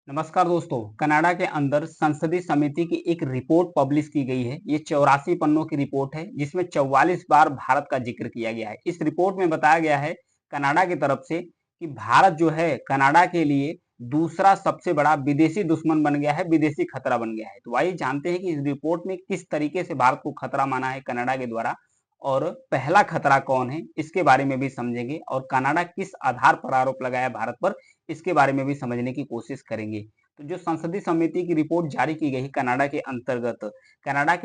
नमस्कार दोस्तों। कनाडा के अंदर संसदीय समिति की एक रिपोर्ट पब्लिश की गई है। ये 84 पन्नों की रिपोर्ट है जिसमें 44 बार भारत का जिक्र किया गया है। इस रिपोर्ट में बताया गया है कनाडा की तरफ से कि भारत जो है कनाडा के लिए दूसरा सबसे बड़ा विदेशी दुश्मन बन गया है, विदेशी खतरा बन गया है। तो आइए जानते हैं कि इस रिपोर्ट में किस तरीके से भारत को खतरा माना है कनाडा के द्वारा और पहला खतरा कौन है इसके बारे में भी समझेंगे और कनाडा किस आधार पर आरोप लगाया भारत पर इसके बारे में भी समझने की कोशिश करेंगे। तो जो संसदीय समिति की रिपोर्ट जारी की गई कनाडा के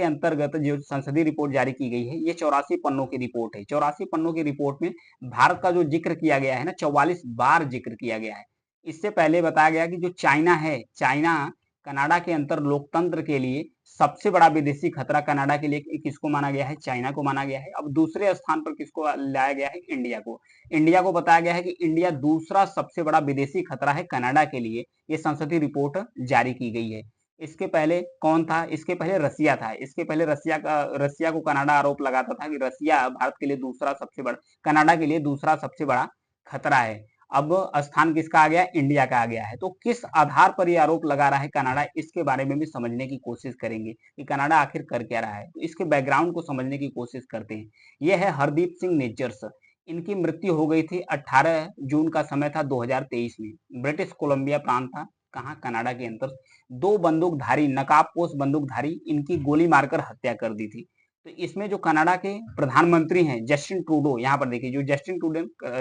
अंतर्गत जो संसदीय रिपोर्ट जारी की गई है, ये 84 पन्नों की रिपोर्ट है। 84 पन्नों की रिपोर्ट में भारत का जो जिक्र किया गया है ना, 44 बार जिक्र किया गया है। इससे पहले बताया गया कि जो चाइना है, चाइना कनाडा के अंतर लोकतंत्र के लिए सबसे बड़ा विदेशी खतरा कनाडा के लिए किसको माना गया है? चाइना को माना गया है। अब दूसरे स्थान पर किसको लाया गया है? इंडिया को। इंडिया को बताया गया है कि इंडिया दूसरा सबसे बड़ा विदेशी खतरा है कनाडा के लिए। ये संसदीय रिपोर्ट जारी की गई है। इसके पहले कौन था? इसके पहले रसिया था। इसके पहले रसिया को कनाडा आरोप लगाता था कि रसिया भारत के लिए दूसरा सबसे बड़ा कनाडा के लिए दूसरा सबसे बड़ा खतरा है। अब स्थान किसका आ गया? इंडिया का आ गया है। तो किस आधार पर ये आरोप लगा रहा है कनाडा, इसके बारे में भी समझने की कोशिश करेंगे कि कनाडा आखिर कर क्या रहा है। तो इसके बैकग्राउंड को समझने की कोशिश करते हैं। ये है हरदीप सिंह निज्जर। इनकी मृत्यु हो गई थी 18 जून का समय था 2023 में। ब्रिटिश कोलंबिया प्रांत था, कहाँ? कनाडा के अंदर। दो बंदूकधारी, नकाबपोश बंदूकधारी इनकी गोली मारकर हत्या कर दी थी। तो इसमें जो कनाडा के प्रधानमंत्री हैं जस्टिन ट्रूडो, यहाँ पर देखिए जो जस्टिन ट्रूडो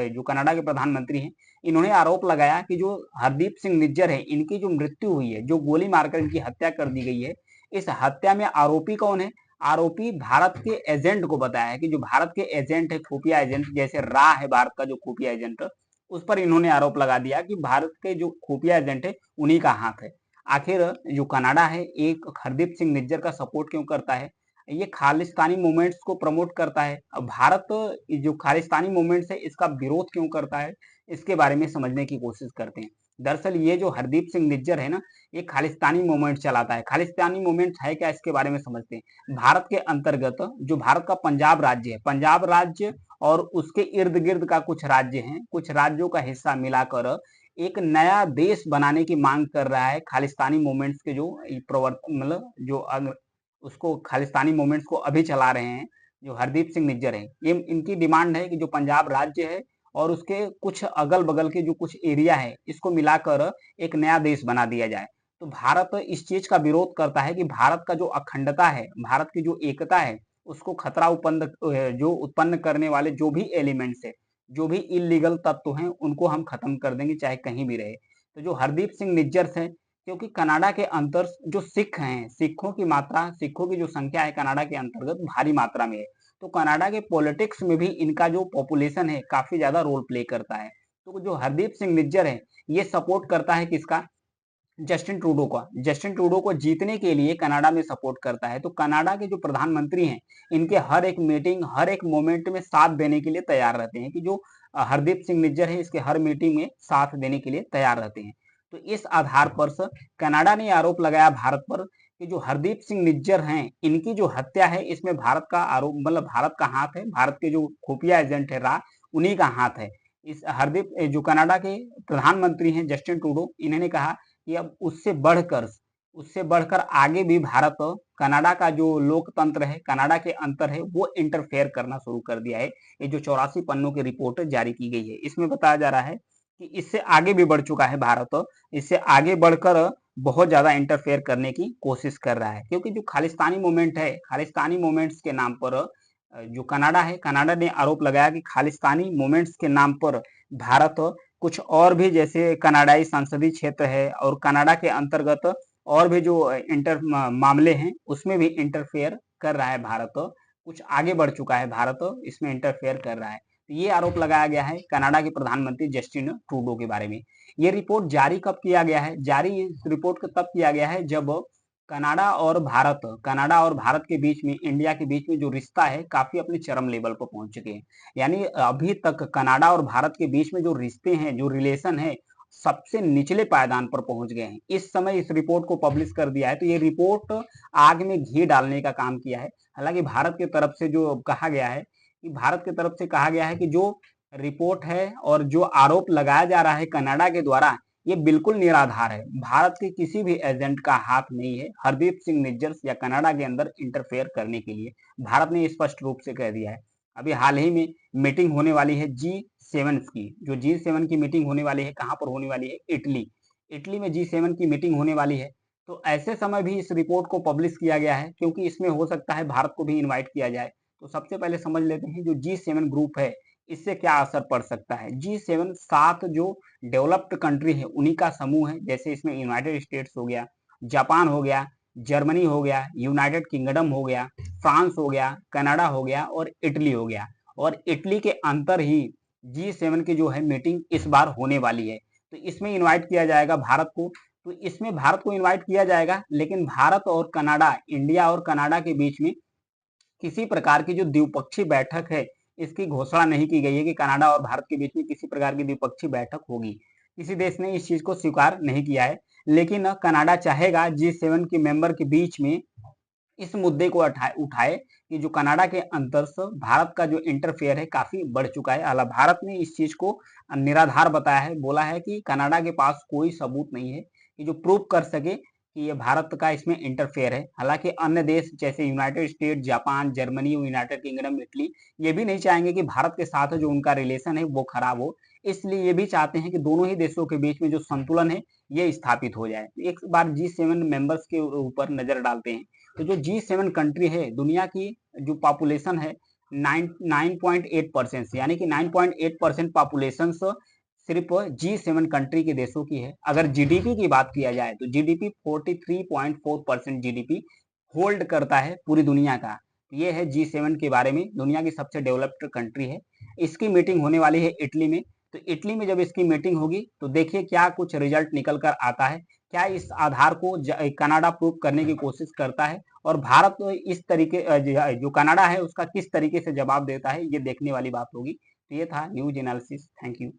जो कनाडा के प्रधानमंत्री हैं, इन्होंने आरोप लगाया कि जो हरदीप सिंह निज्जर है, इनकी जो मृत्यु हुई है, जो गोली मारकर इनकी हत्या कर दी गई है, इस हत्या में आरोपी कौन है? आरोपी भारत के एजेंट को बताया है कि जो भारत के एजेंट है, खुफिया एजेंट, जैसे रा है भारत का जो खुफिया एजेंट, उस पर इन्होंने आरोप लगा दिया कि भारत के जो खुफिया एजेंट है उन्हीं का हाथ है। आखिर जो कनाडा है एक हरदीप सिंह निज्जर का सपोर्ट क्यों करता है? ये खालिस्तानी मूवमेंट्स को प्रमोट करता है। अब भारत जो खालिस्तानी मूवमेंट्स है इसका विरोध क्यों करता है, इसके बारे में समझने की कोशिश करते हैं। दरअसल ये जो हरदीप सिंह निज्जर है ना, ये खालिस्तानी मूवमेंट चलाता है। खालिस्तानी मूवमेंट है क्या, इसके बारे में समझते हैं। भारत के अंतर्गत जो भारत का पंजाब राज्य है, पंजाब राज्य और उसके इर्द गिर्द का कुछ राज्य हैं, कुछ राज्यों का हिस्सा मिलाकर एक नया देश बनाने की मांग कर रहा है। खालिस्तानी मूवमेंट्स के जो प्रवर्तन मतलब जो उसको खालिस्तानी मूवमेंट्स को अभी चला रहे हैं, जो हरदीप सिंह निज्जर हैं, ये इनकी डिमांड है कि जो पंजाब राज्य है और उसके कुछ अगल बगल के जो कुछ एरिया है, इसको मिलाकर एक नया देश बना दिया जाए। तो भारत इस चीज का विरोध करता है कि भारत का जो अखंडता है, भारत की जो एकता है, उसको खतरा उत्पन्न करने वाले जो भी एलिमेंट्स है, जो भी इलीगल तत्व हैं, उनको हम खत्म कर देंगे चाहे कहीं भी रहे। तो जो हरदीप सिंह निज्जर है, क्योंकि कनाडा के अंदर जो सिख हैं, सिखों की जो संख्या है कनाडा के अंतर्गत भारी मात्रा में है। तो कनाडा के पॉलिटिक्स में भी इनका जो पॉपुलेशन है काफी ज्यादा रोल प्ले करता है। तो जो हरदीप सिंह निज्जर है, ये सपोर्ट करता है किसका? जस्टिन ट्रूडो का। जस्टिन ट्रूडो को जीतने के लिए कनाडा में सपोर्ट करता है। तो कनाडा के जो प्रधानमंत्री हैं, इनके हर एक मीटिंग, हर एक मोमेंट में साथ देने के लिए तैयार रहते हैं कि जो हरदीप सिंह निज्जर है, इसके हर मीटिंग में साथ देने के लिए तैयार रहते हैं। तो इस आधार पर कनाडा ने आरोप लगाया भारत पर कि जो हरदीप सिंह निज्जर हैं, इनकी जो हत्या है, इसमें भारत का आरोप मतलब भारत का हाथ है। भारत के जो खुफिया एजेंट है रा, उन्हीं का हाथ है। इस हरदीप जो कनाडा के प्रधानमंत्री हैं जस्टिन ट्रूडो, इन्होंने कहा कि अब उससे बढ़कर आगे भी भारत कनाडा का जो लोकतंत्र है, कनाडा के अंतर है, वो इंटरफेयर करना शुरू कर दिया है। ये जो 84 पन्नों की रिपोर्ट जारी की गई है, इसमें बताया जा रहा है कि इससे आगे भी बढ़ चुका है भारत, इससे आगे बढ़कर बहुत ज्यादा इंटरफेयर करने की कोशिश कर रहा है। क्योंकि जो खालिस्तानी मूवमेंट है, खालिस्तानी मूवमेंट्स के नाम पर जो कनाडा है, कनाडा ने आरोप लगाया कि खालिस्तानी मूवमेंट्स के नाम पर भारत कुछ और भी, जैसे कनाडाई संसदीय क्षेत्र है और कनाडा के अंतर्गत और भी जो इंटर मामले हैं, उसमें भी इंटरफेयर कर रहा है भारत। कुछ आगे बढ़ चुका है भारत, इसमें इंटरफेयर कर रहा है। तो ये आरोप लगाया गया है कनाडा के प्रधानमंत्री जस्टिन ट्रूडो के बारे में। ये रिपोर्ट जारी कब किया गया है? जारी इस रिपोर्ट को तब किया गया है जब कनाडा और भारत के बीच में, इंडिया के बीच में जो रिश्ता है काफी अपने चरम लेवल पर पहुंच चुके हैं। यानी अभी तक कनाडा और भारत के बीच में जो रिश्ते हैं, जो रिलेशन है, सबसे निचले पायदान पर पहुंच गए हैं। इस समय इस रिपोर्ट को पब्लिश कर दिया है। तो ये रिपोर्ट आग में घी डालने का काम किया है। हालांकि भारत की तरफ से जो कहा गया है कि भारत की तरफ से कहा गया है कि जो रिपोर्ट है और जो आरोप लगाया जा रहा है कनाडा के द्वारा, ये बिल्कुल निराधार है। भारत के किसी भी एजेंट का हाथ नहीं है हरदीप सिंह निज्जर या कनाडा के अंदर इंटरफेयर करने के लिए। भारत ने स्पष्ट रूप से कह दिया है। अभी हाल ही में मीटिंग होने वाली है G7 की, जो G7 की मीटिंग होने वाली है, कहाँ पर होने वाली है? इटली। इटली में G7 की मीटिंग होने वाली है। तो ऐसे समय भी इस रिपोर्ट को पब्लिश किया गया है क्योंकि इसमें हो सकता है भारत को भी इनवाइट किया जाए। तो सबसे पहले समझ लेते हैं जो G7 ग्रुप है इससे क्या असर पड़ सकता है। G7 7 जो डेवलप्ड कंट्री है उन्हीं का समूह है। जैसे इसमें यूनाइटेड स्टेट्स हो गया, जापान हो गया, जर्मनी हो गया, यूनाइटेड किंगडम हो गया, फ्रांस हो गया, कनाडा हो गया और इटली हो गया। और इटली के अंतर ही G7 की जो है मीटिंग इस बार होने वाली है। तो इसमें इनवाइट किया जाएगा भारत को। तो इसमें भारत को इनवाइट किया जाएगा, लेकिन भारत और कनाडा, इंडिया और कनाडा के बीच में किसी प्रकार की जो द्विपक्षीय बैठक है इसकी घोषणा नहीं की गई है कि कनाडा और भारत के बीच में किसी प्रकार की द्विपक्षीय बैठक होगी। किसी देश ने इस चीज को स्वीकार नहीं किया है, लेकिन कनाडा चाहेगा G7 के मेंबर के बीच में इस मुद्दे को उठाए कि जो कनाडा के अंदर से भारत का जो इंटरफेयर है काफी बढ़ चुका है। हालांकि भारत ने इस चीज को निराधार बताया है, बोला है कि कनाडा के पास कोई सबूत नहीं है कि जो प्रूव कर सके कि ये भारत का इसमें इंटरफेयर है। हालांकि अन्य देश जैसे United state, Japan, Germany, United kingdom, Italy ये भी नहीं चाहेंगे कि भारत के साथ जो उनका रिलेशन है वो खराब हो। इसलिए ये भी चाहते हैं कि दोनों ही देशों के बीच में जो संतुलन है ये स्थापित हो जाए। एक बार G7 मेंबर्स के ऊपर नजर डालते हैं। तो जो G7 कंट्री है, दुनिया की जो पॉपुलेशन है 9.8%, यानी कि 9.8% पॉपुलेशन सिर्फ G7 कंट्री के देशों की है। अगर जीडीपी की बात किया जाए तो जीडीपी 43.4% जीडीपी होल्ड करता है पूरी दुनिया का। ये है G7 के बारे में, दुनिया की सबसे डेवलप्ड कंट्री है। इसकी मीटिंग होने वाली है इटली में। तो इटली में जब इसकी मीटिंग होगी तो देखिए क्या कुछ रिजल्ट निकल कर आता है। क्या इस आधार को कनाडा प्रूव करने की कोशिश करता है और भारत इस तरीके जो कनाडा है उसका किस तरीके से जवाब देता है, ये देखने वाली बात होगी। तो ये था न्यूज एनालिसिस। Thank you.